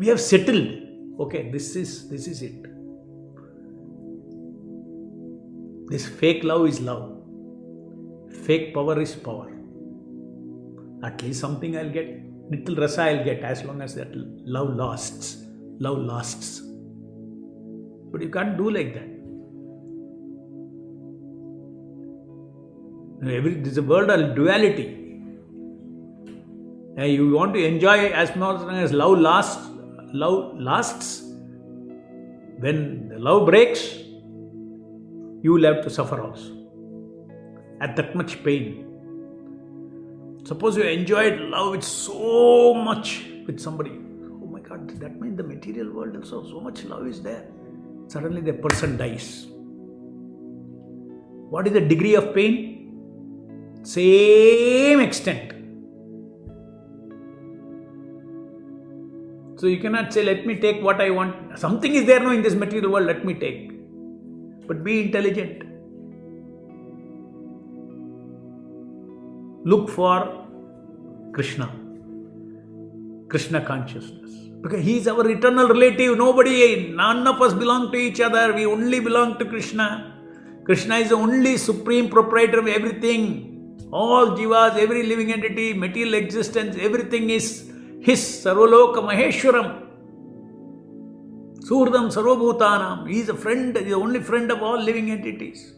We have settled. Okay, this is it. This fake love is love. Fake power is power. At least something I'll get. Little rasa I'll get as long as that love lasts. Love lasts. But you can't do like that. This is a world of duality. You want to enjoy as much as love lasts. When the love breaks, you will have to suffer also. At that much pain. Suppose you enjoyed love with so much with somebody. Oh my God, that means the material world also so much love is there. Suddenly the person dies. What is the degree of pain? Same extent. So you cannot say, let me take what I want. Something is there now in this material world, let me take. But be intelligent. Look for Krishna consciousness. Because He is our eternal relative. None of us belong to each other. We only belong to Krishna. Krishna is the only supreme proprietor of everything. All jivas, every living entity, material existence, everything is His. Sarvaloka Maheshwaram. Surdam Sarvabhutanam. He is a friend, He is the only friend of all living entities.